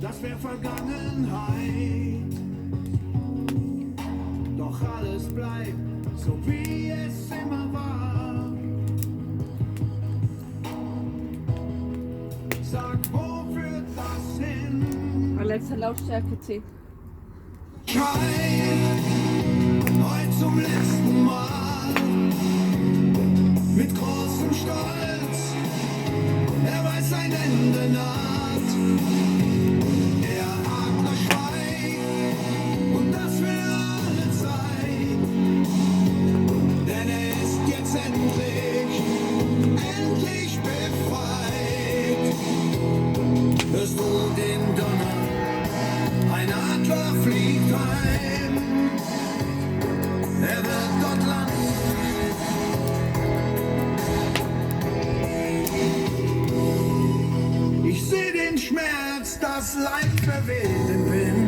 das wär Vergangenheit. Doch alles bleibt so wie es immer war. Sag, wo führt das hin? Letzte Lautstärke 10. Schreib heute zum letzten Mal mit großem Stolz. Er weiß, sein Ende naht. Der Adler schweigt und das für alle Zeit. Denn er ist jetzt endlich befreit. Hörst du den Donner? Ein Adler fliegt heim. Er wird dort landen. Ich seh den Schmerz, das Leid verweht im Wind.